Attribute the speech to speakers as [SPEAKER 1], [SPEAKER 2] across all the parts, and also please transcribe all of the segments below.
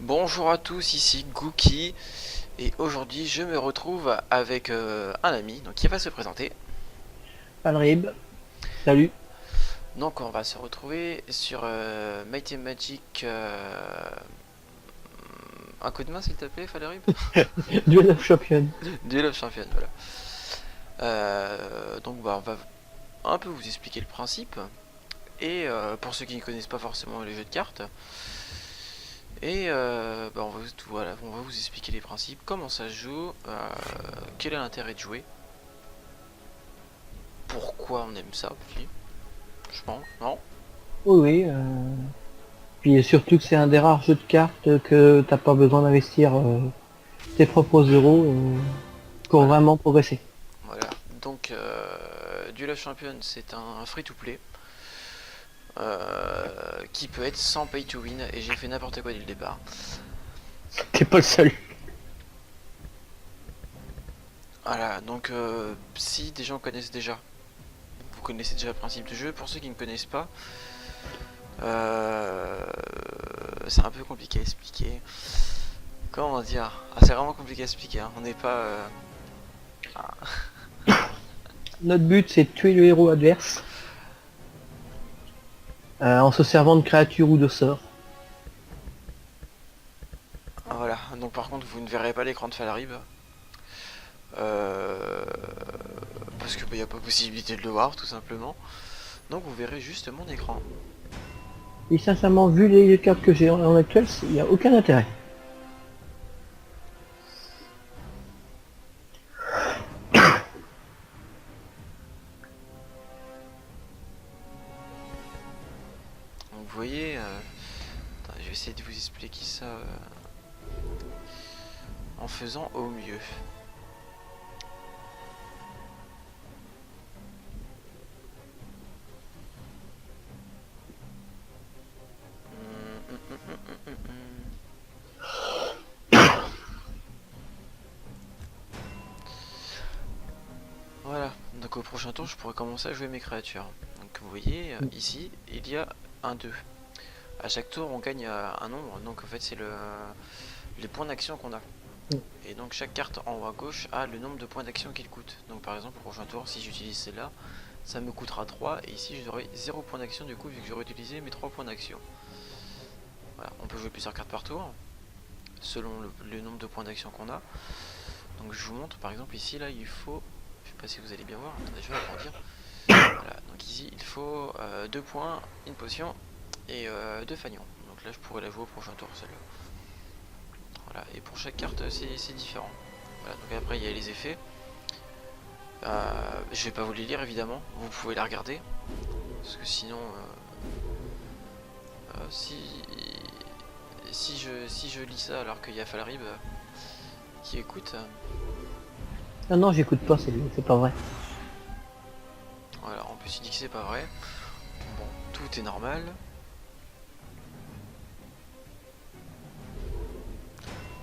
[SPEAKER 1] Bonjour à tous, ici Gookie et aujourd'hui je me retrouve avec un ami donc qui va se présenter.
[SPEAKER 2] Alrib, salut.
[SPEAKER 1] Donc on va se retrouver sur Might and Magic. Un coup de main s'il te plaît, Falarib.
[SPEAKER 2] Duel of Champions.
[SPEAKER 1] Duel of Champions, voilà. Donc bah, on va un peu vous expliquer le principe et pour ceux qui ne connaissent pas forcément les jeux de cartes. Et bah, voilà, on va vous expliquer les principes, comment ça se joue, quel est l'intérêt de jouer, pourquoi on aime ça aussi, je pense, non?
[SPEAKER 2] Oui, oui. Puis surtout que c'est un des rares jeux de cartes que t'as pas besoin d'investir tes propres euros pour
[SPEAKER 1] Voilà,
[SPEAKER 2] vraiment progresser.
[SPEAKER 1] voilà. Donc, Duel of Champions, c'est un free-to-play qui peut être sans pay to win, et j'ai fait n'importe quoi dès le départ.
[SPEAKER 2] T'es pas le seul.
[SPEAKER 1] Voilà, donc si des gens connaissent déjà, vous connaissez déjà le principe du jeu. Pour ceux qui ne connaissent pas, euh, c'est un peu compliqué à expliquer. Comment dire? Ah, c'est vraiment compliqué à expliquer, hein. On n'est pas...
[SPEAKER 2] Notre but c'est de tuer le héros adverse en se servant de créatures ou de sorts.
[SPEAKER 1] Voilà, donc par contre vous ne verrez pas l'écran de Falarib. Euh, Parce qu'il n'y a pas possibilité de le voir tout simplement. Donc vous verrez juste mon écran.
[SPEAKER 2] Et sincèrement, vu les cartes que j'ai en actuel, il n'y a aucun intérêt.
[SPEAKER 1] Donc vous voyez, attends, je vais essayer de vous expliquer ça en faisant au mieux. Voilà, donc au prochain tour je pourrais commencer à jouer mes créatures. Donc vous voyez, ici il y a un 2. À chaque tour on gagne un nombre, donc en fait c'est les points d'action qu'on a. Et donc chaque carte en haut à gauche a le nombre de points d'action qu'il coûte. Donc par exemple au prochain tour si j'utilise celle-là, ça me coûtera 3 et ici j'aurai 0 points d'action du coup vu que j'aurai utilisé mes 3 points d'action. Voilà, on peut jouer plusieurs cartes par tour selon le nombre de points d'action qu'on a. Donc je vous montre par exemple ici là il faut, je sais pas si vous allez bien voir, attendez je vais agrandir. Voilà, donc ici il faut 2 points, une potion et 2 fanions. Donc là je pourrais la jouer au prochain tour celle-là. Voilà, et pour chaque carte c'est différent. Voilà, donc après il y a les effets. Je vais pas vous les lire évidemment, vous pouvez la regarder. Parce que sinon si je lis ça alors qu'il y a Falarib qui écoute,
[SPEAKER 2] Ah non, j'écoute pas, c'est pas vrai.
[SPEAKER 1] voilà, on peut se dire que c'est pas vrai. Bon, tout est normal.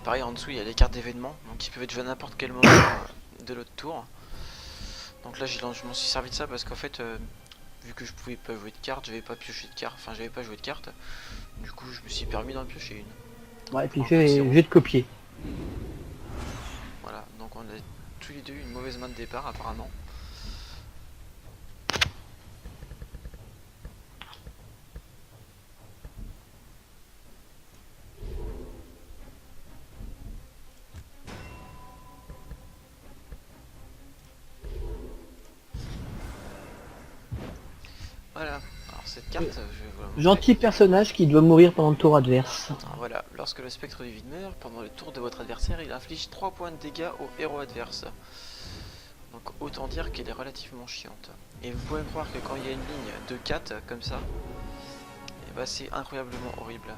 [SPEAKER 1] Pareil, en dessous, il y a les cartes d'événements, donc qui peuvent être jouées à n'importe quel moment de l'autre tour. Donc là, je m'en suis servi de ça parce qu'en fait, vu que je pouvais pas jouer de cartes, j'avais pas pioché de cartes, enfin, j'avais pas joué de cartes. Du coup, je me suis permis d'en piocher une.
[SPEAKER 2] Ouais, et puis
[SPEAKER 1] Un coup de
[SPEAKER 2] je
[SPEAKER 1] sirop.
[SPEAKER 2] vais te copier.
[SPEAKER 1] Voilà, donc on a tous les deux une mauvaise main de départ apparemment. Voilà, alors cette carte, je vais vous la montrer.
[SPEAKER 2] Gentil personnage qui doit mourir pendant le tour adverse.
[SPEAKER 1] Alors voilà, lorsque le spectre du vide meurt, pendant le tour de votre adversaire, il inflige 3 points de dégâts au héros adverse. Donc autant dire qu'elle est relativement chiante. Et vous pouvez me croire que quand il y a une ligne de 4 comme ça, et bah c'est incroyablement horrible.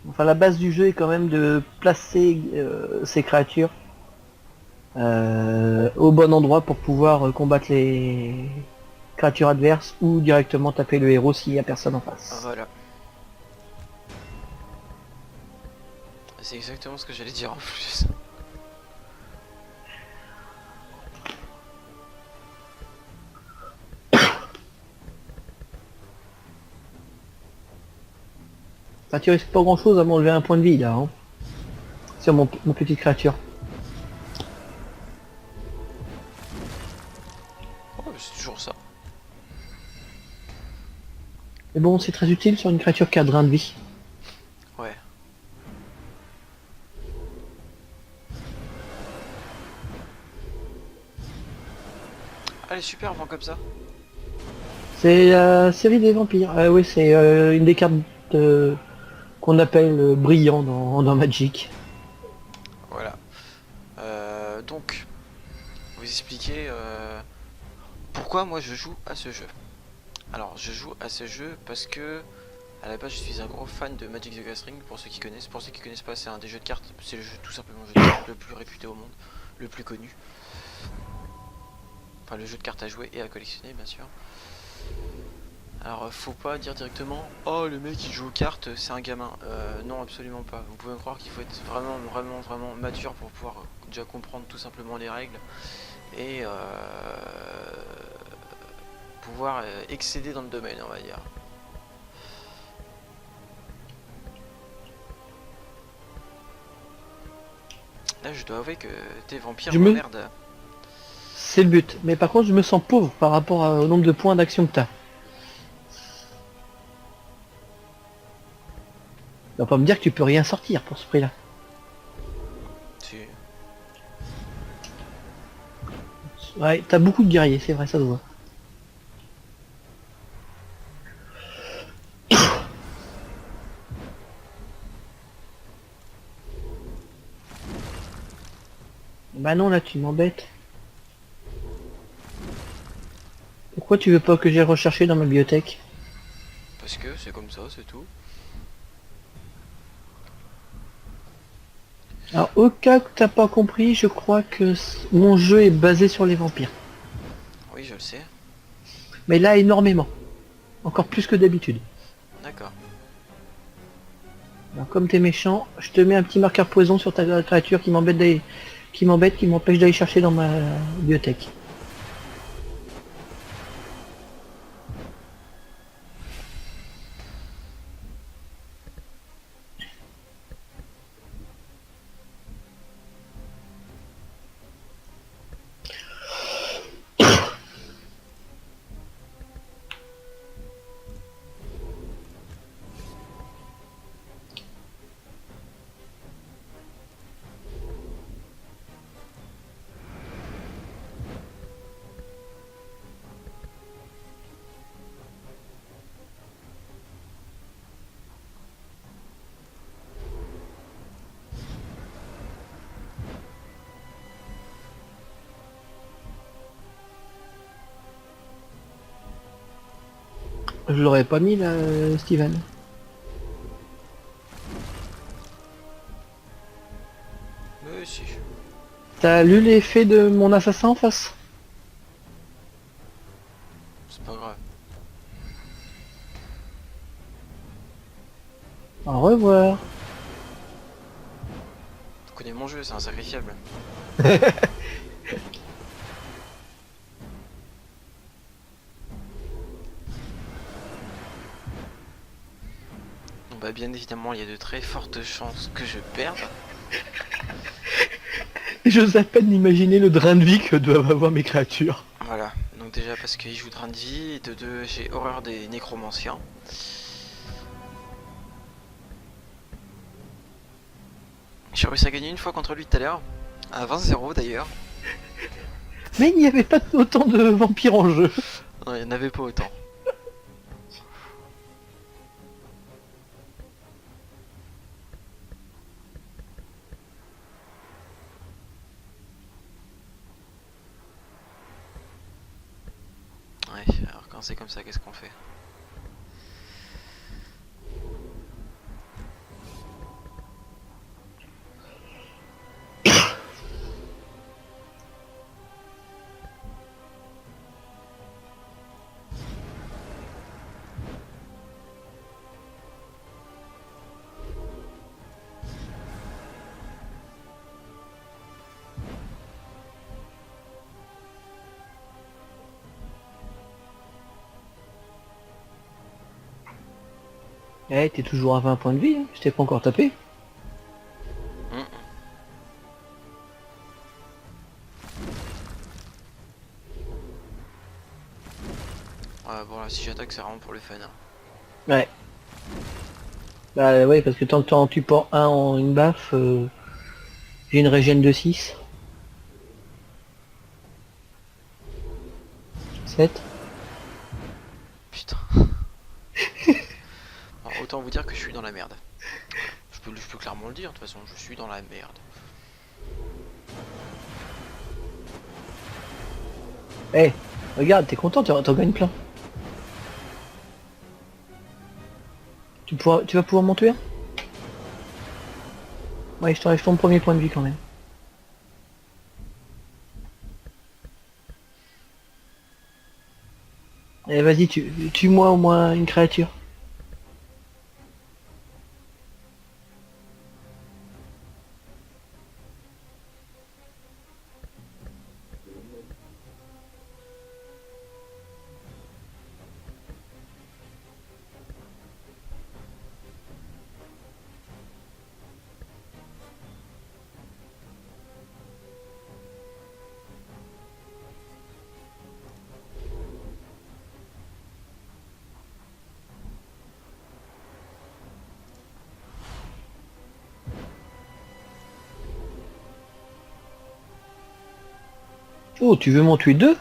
[SPEAKER 2] Enfin, la base du jeu est quand même de placer ces créatures au bon endroit pour pouvoir combattre les créatures adverses ou directement taper le héros s'il n'y a personne en face.
[SPEAKER 1] Voilà, c'est exactement ce que j'allais dire en plus.
[SPEAKER 2] Enfin, tu risques pas grand chose à m'enlever un point de vie là, hein. Sur mon petite créature.
[SPEAKER 1] Oh, mais c'est toujours ça.
[SPEAKER 2] Mais bon, c'est très utile sur une créature qui a drain de vie.
[SPEAKER 1] Ouais. Allez, super, vent comme ça.
[SPEAKER 2] C'est la série des vampires. Oui, c'est une des cartes qu'on appelle brillant dans Magic.
[SPEAKER 1] Voilà. Donc, vous expliquer pourquoi moi je joue à ce jeu. Alors, je joue à ce jeu parce que à la base je suis un gros fan de Magic the Gathering, pour ceux qui connaissent. Pour ceux qui connaissent pas, c'est un des jeux de cartes, c'est le jeu tout simplement le jeu de cartes le plus réputé au monde, le plus connu. Enfin, le jeu de cartes à jouer et à collectionner, bien sûr. Alors, faut pas dire directement oh, le mec qui joue aux cartes c'est un gamin. Non, absolument pas. Vous pouvez me croire qu'il faut être vraiment mature pour pouvoir déjà comprendre tout simplement les règles et pouvoir excéder dans le domaine, on va dire. Là, je dois avouer que t'es vampire, merde.
[SPEAKER 2] C'est le but. Mais par contre, je me sens pauvre par rapport au nombre de points d'action que t'as. On va pas me dire que tu peux rien sortir pour ce prix-là.
[SPEAKER 1] Si.
[SPEAKER 2] Ouais, t'as beaucoup de guerriers, c'est vrai, ça se voit. Bah non, là, tu m'embêtes. Pourquoi tu veux pas que j'aille rechercher dans ma bibliothèque?
[SPEAKER 1] Parce que c'est comme ça, c'est tout.
[SPEAKER 2] Alors, au cas que t'as pas compris, je crois que mon jeu est basé sur les vampires.
[SPEAKER 1] Oui, je le sais.
[SPEAKER 2] Mais là, énormément. Encore plus que d'habitude.
[SPEAKER 1] D'accord.
[SPEAKER 2] Alors, comme t'es méchant, je te mets un petit marqueur poison sur ta créature qui qui m'empêche d'aller chercher dans ma bibliothèque. Je l'aurais pas mis là, Steven.
[SPEAKER 1] Mais si.
[SPEAKER 2] T'as lu l'effet de mon assassin en face?
[SPEAKER 1] C'est pas grave.
[SPEAKER 2] Au revoir.
[SPEAKER 1] Tu connais mon jeu, c'est insacrifiable. Bah bien évidemment, il y a de très fortes chances que je perde.
[SPEAKER 2] J'ose à peine imaginer le drain de vie que doivent avoir mes créatures.
[SPEAKER 1] Voilà, donc déjà parce qu'il joue drain de vie, et de deux, j'ai horreur des nécromanciens. J'ai réussi à gagner une fois contre lui tout à l'heure, à 20-0 d'ailleurs.
[SPEAKER 2] Mais il n'y avait pas autant de vampires en jeu.
[SPEAKER 1] Non, il n'y en avait pas autant. Ouais, alors quand c'est comme ça, qu'est-ce qu'on fait?
[SPEAKER 2] Eh, t'es toujours à 20 points de vie, hein. Je t'ai pas encore tapé.
[SPEAKER 1] Hum. Ouais, bon là, si j'attaque, c'est vraiment pour le fun. Hein.
[SPEAKER 2] Ouais. Bah ouais, parce que tant que t'en tues pas un en une baffe, j'ai une régène de 6. 7.
[SPEAKER 1] Putain. Alors, autant vous dire que je suis dans la merde. Voilà. Je peux clairement le dire, de toute façon, je suis dans la merde.
[SPEAKER 2] Eh, regarde, t'es content, t'en gagnes plein. Tu vas pouvoir m'en tuer un? Ouais, je t'enlève ton premier point de vie quand même. Eh, vas-y, tue-moi au moins une créature. Oh, tu veux m'en tuer deux?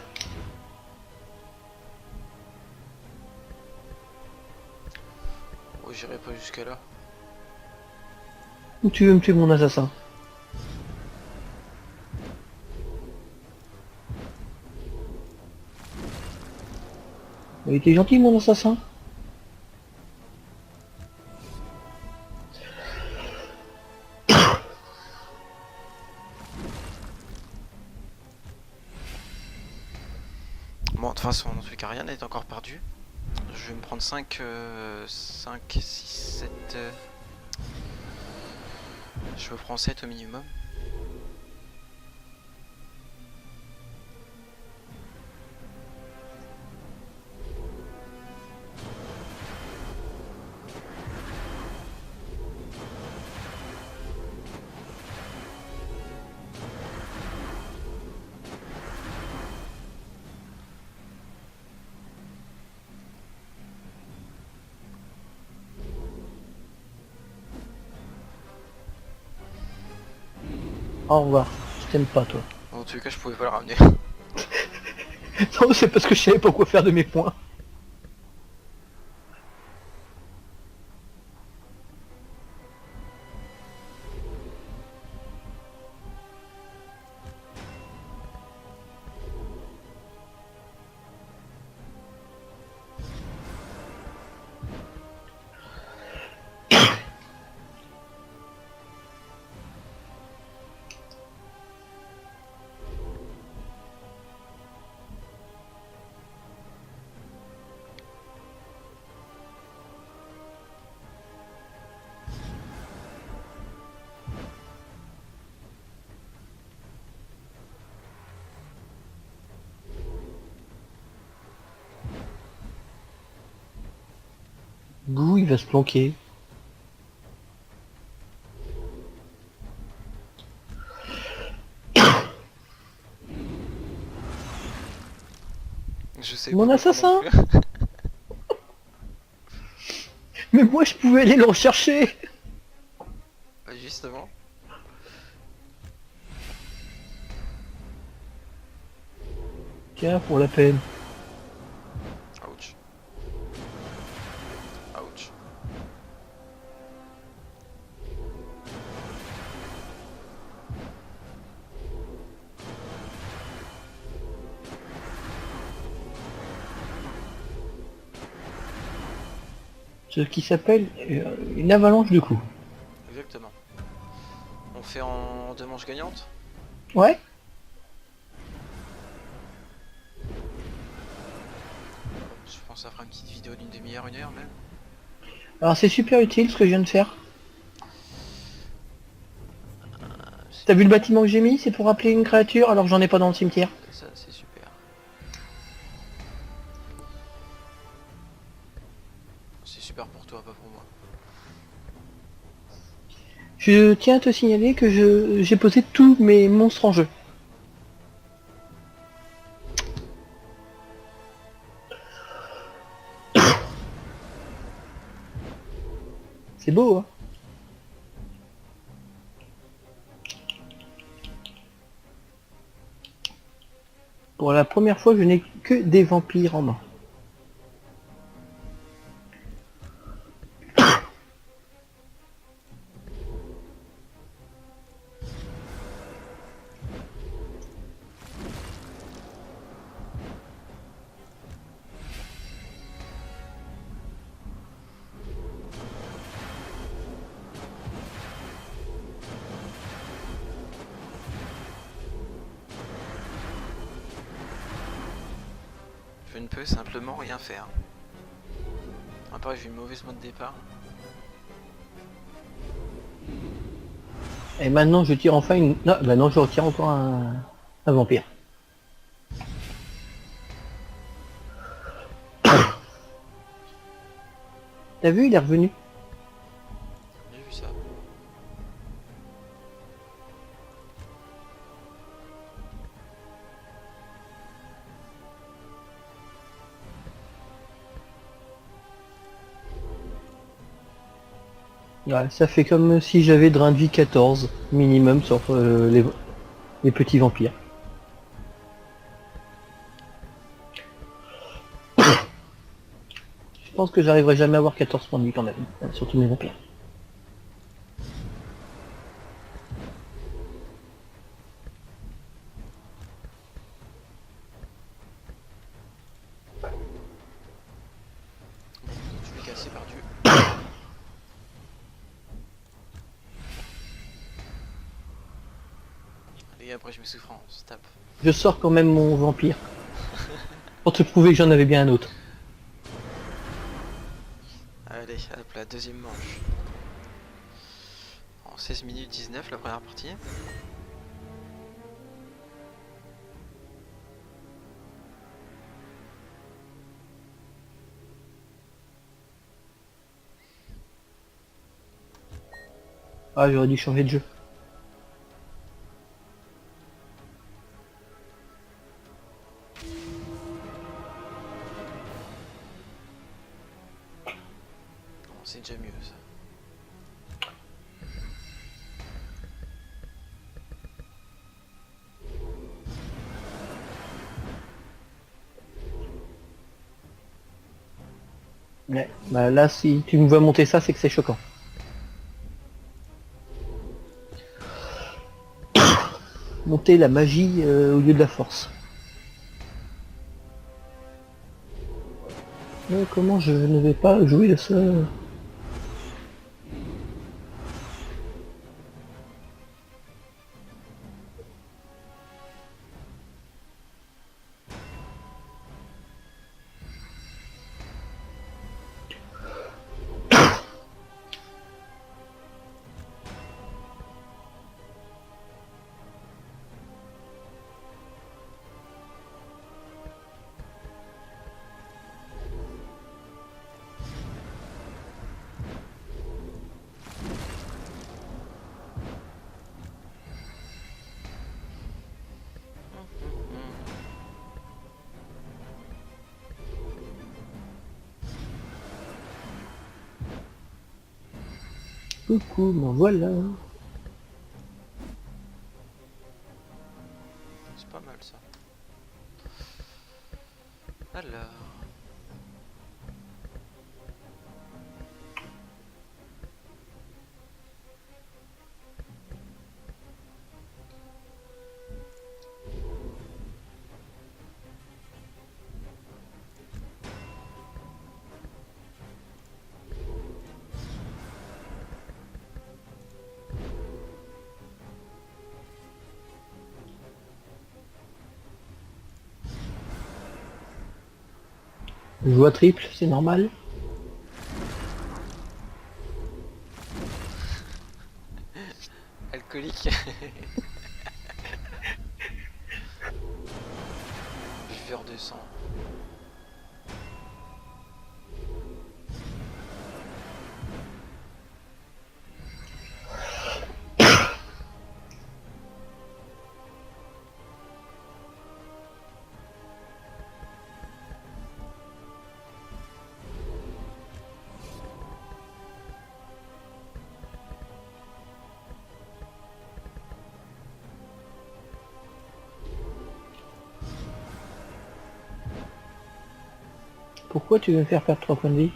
[SPEAKER 1] Oh, j'irai pas jusqu'à là.
[SPEAKER 2] Ou tu veux me tuer mon assassin? Il était gentil mon assassin.
[SPEAKER 1] Bon, de toute façon, dans tous les cas, rien n'est encore perdu. Je vais me prendre 5, 6, 7... Je me prends 7 au minimum.
[SPEAKER 2] Au revoir. Je t'aime pas toi.
[SPEAKER 1] Dans tous les cas, je pouvais pas le ramener.
[SPEAKER 2] Non, c'est parce que je savais pas quoi faire de mes points. Bouh, il va se planquer.
[SPEAKER 1] Je sais
[SPEAKER 2] Mon
[SPEAKER 1] pas quoi non
[SPEAKER 2] assassin.
[SPEAKER 1] plus.
[SPEAKER 2] Mais moi je pouvais aller le rechercher.
[SPEAKER 1] Justement.
[SPEAKER 2] Tiens, pour la peine.
[SPEAKER 1] Ouch. Ouch.
[SPEAKER 2] Ce qui s'appelle une avalanche de coups.
[SPEAKER 1] Exactement. On fait en 2 manches gagnantes.
[SPEAKER 2] Ouais.
[SPEAKER 1] Je pense que ça fera une petite vidéo d'une demi-heure, 1 heure même.
[SPEAKER 2] Alors c'est super utile ce que je viens de faire. T'as vu le bâtiment que j'ai mis? C'est pour appeler une créature alors que j'en ai pas dans le cimetière.
[SPEAKER 1] Ça, c'est super. C'est super pour toi, pas pour moi.
[SPEAKER 2] Je tiens à te signaler que j'ai posé tous mes monstres en jeu. C'est beau, hein? Pour la première fois, je n'ai que des vampires en main.
[SPEAKER 1] Je ne peux simplement rien faire. Après, j'ai une mauvaise mot de départ.
[SPEAKER 2] Et maintenant, je tire enfin une... Non, bah non, je retire encore un vampire. T'as vu, il est revenu.
[SPEAKER 1] J'ai vu ça.
[SPEAKER 2] Ouais, ça fait comme si j'avais drain de vie 14 minimum sur les petits vampires. Je pense que j'arriverai jamais à avoir 14 points de vie quand même, sur tous mes vampires.
[SPEAKER 1] Je vais casser par Dieu. Allez, après je me souffrance. Tape.
[SPEAKER 2] Je sors quand même mon vampire. Pour te prouver que j'en avais bien un autre.
[SPEAKER 1] Allez, hop, la deuxième manche. En 16 minutes 19, la première partie.
[SPEAKER 2] Ah, j'aurais dû changer de jeu.
[SPEAKER 1] Bon, c'est déjà mieux ça.
[SPEAKER 2] Ouais. Bah là, si tu me vois monter ça, c'est que c'est choquant. Monter la magie au lieu de la force. Mais comment je ne vais pas jouer ça? Coucou, ben voilà.
[SPEAKER 1] C'est pas mal ça. Alors.
[SPEAKER 2] Je vois triple, c'est normal.
[SPEAKER 1] Alcoolique. Je vais redescendre.
[SPEAKER 2] Pourquoi tu veux me faire perdre 3 points de vie?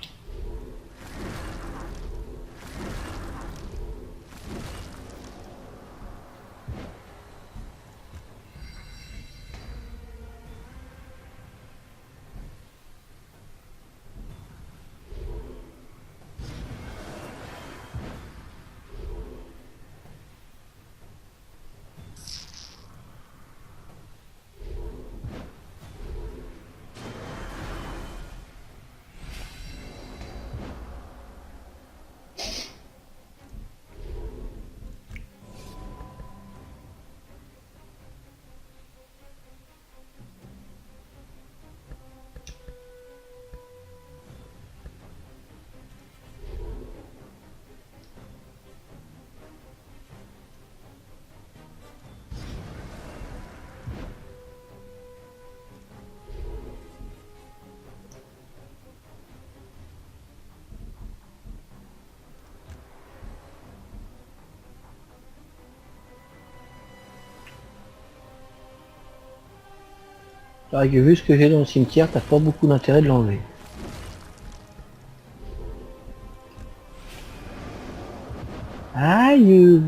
[SPEAKER 2] C'est vrai que vu ce que j'ai dans le cimetière, t'as pas beaucoup d'intérêt de l'enlever. Aïe!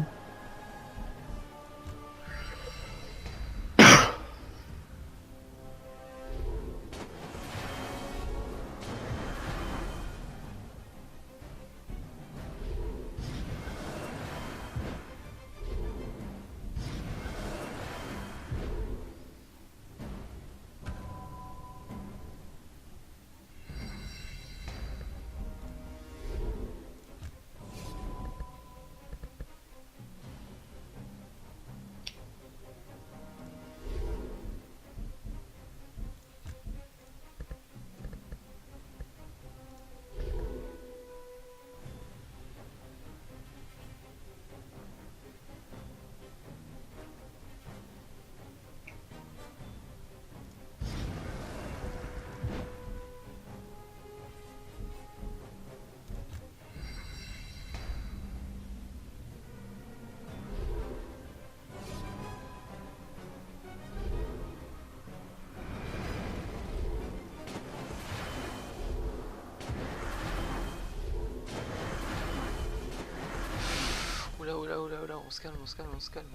[SPEAKER 1] Oula, oula, oula, oula, on se calme, on se calme, on se calme.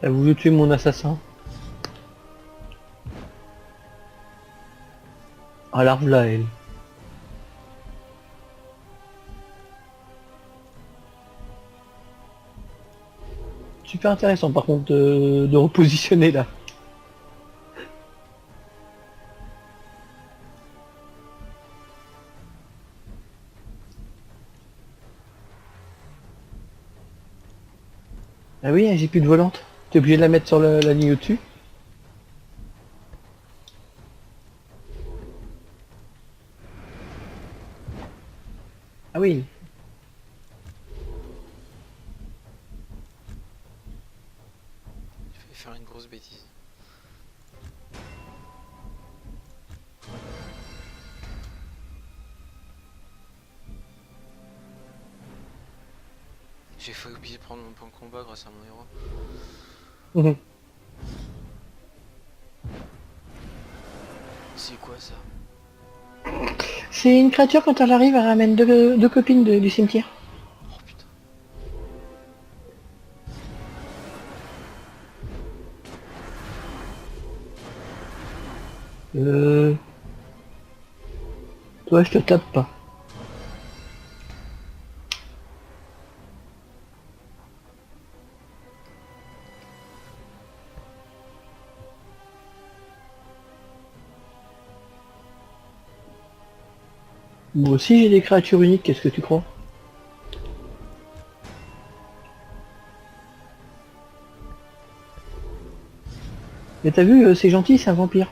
[SPEAKER 2] T'as voulu tuer mon assassin? Ah la là elle. Super intéressant par contre de repositionner là. Ah oui, j'ai plus de volante. T'es obligé de la mettre sur la ligne au-dessus. Ah oui.
[SPEAKER 1] Je vais faire une grosse bêtise. J'ai failli oublier de prendre mon point de combat grâce à mon héros.
[SPEAKER 2] Mhm.
[SPEAKER 1] C'est quoi ça?
[SPEAKER 2] C'est une créature quand elle arrive, elle ramène deux copines du cimetière.
[SPEAKER 1] Oh putain.
[SPEAKER 2] Euh... Toi je te tape pas. Moi aussi j'ai des créatures uniques, qu'est-ce que tu crois? Mais t'as vu, c'est gentil, c'est un vampire.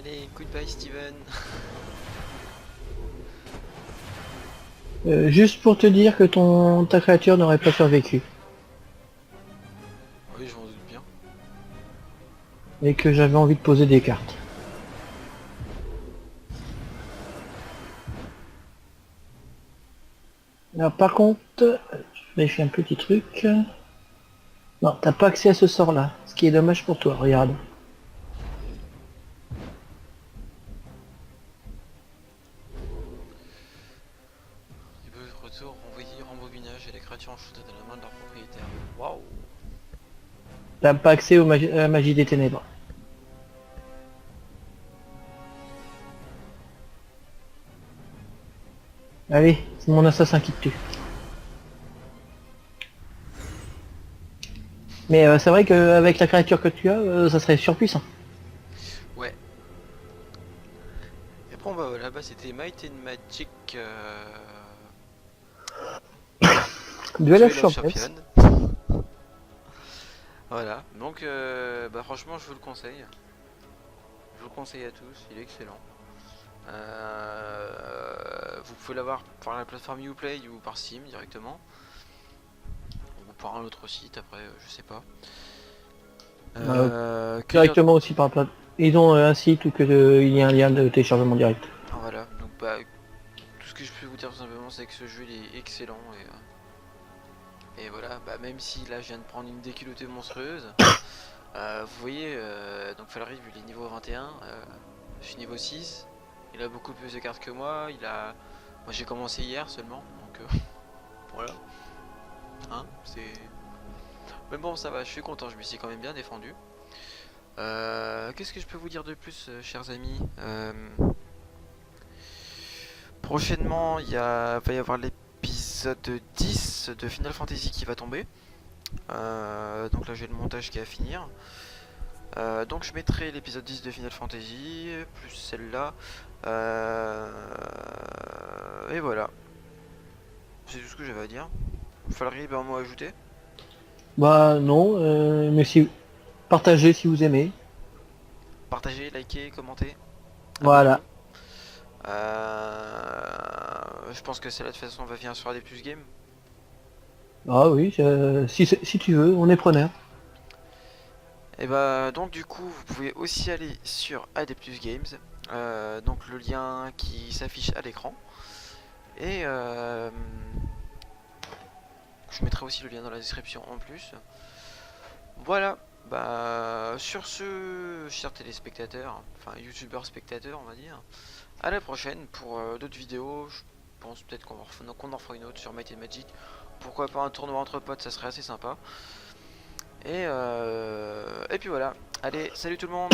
[SPEAKER 1] Allez, goodbye Steven.
[SPEAKER 2] Juste pour te dire que ta créature n'aurait pas survécu.
[SPEAKER 1] Oui, je m'en doute bien.
[SPEAKER 2] Et que j'avais envie de poser des cartes. Alors par contre, je vérifie un petit truc. Non, t'as pas accès à ce sort là, ce qui est dommage pour toi, regarde.
[SPEAKER 1] Niveau de retour, envoyer rembobinage et les créatures enchantées dans la main de leur propriétaire. Waouh.
[SPEAKER 2] T'as pas accès à la magie des ténèbres. Allez, c'est mon assassin qui te tue. Mais c'est vrai qu'avec la créature que tu as, ça serait surpuissant.
[SPEAKER 1] Ouais. Et bon bah voilà, bah c'était Might and Magic
[SPEAKER 2] Duel of
[SPEAKER 1] Duel of
[SPEAKER 2] Champions.
[SPEAKER 1] Champions. Voilà, donc bah franchement je vous le conseille. Je vous le conseille à tous, il est excellent. Vous pouvez l'avoir par la plateforme Uplay ou par Steam directement. Ou par un autre site après, je sais pas. Que dire-
[SPEAKER 2] Directement aussi par plat. Ils ont un site où il y a un lien de téléchargement direct.
[SPEAKER 1] Ah, voilà, donc bah tout ce que je peux vous dire tout simplement c'est que ce jeu il est excellent et voilà, bah même si là je viens de prendre une déculottée monstrueuse, vous voyez, donc Falriv il est niveau 21, je suis niveau 6, il a beaucoup plus de cartes que moi, moi j'ai commencé hier seulement, donc voilà, hein, c'est... Mais bon ça va, je suis content, je me suis quand même bien défendu. Qu'est-ce que je peux vous dire de plus, chers amis? Prochainement, va y avoir l'épisode 10 de Final Fantasy qui va tomber. Donc là, j'ai le montage qui est à finir. Donc je mettrai l'épisode 10 de Final Fantasy, plus celle-là. Et voilà. C'est tout ce que j'avais à dire. Fallerait un mot à ajouter.
[SPEAKER 2] Bah non, mais si partagez si vous aimez.
[SPEAKER 1] Partagez, likez, commentez.
[SPEAKER 2] Voilà.
[SPEAKER 1] Abonnez-vous. Je pense que c'est là de toute façon on va venir sur des plus games.
[SPEAKER 2] Ah oui, si tu veux, on est preneur.
[SPEAKER 1] Et bah donc du coup vous pouvez aussi aller sur Adeptus Games, donc le lien qui s'affiche à l'écran, et je mettrai aussi le lien dans la description en plus. Voilà, bah sur ce, chers téléspectateurs, enfin youtubeurs spectateurs on va dire, à la prochaine pour d'autres vidéos. Je pense peut-être qu'on en fera une autre sur Might and Magic, pourquoi pas un tournoi entre potes, ça serait assez sympa. Et puis voilà, allez, salut tout le monde.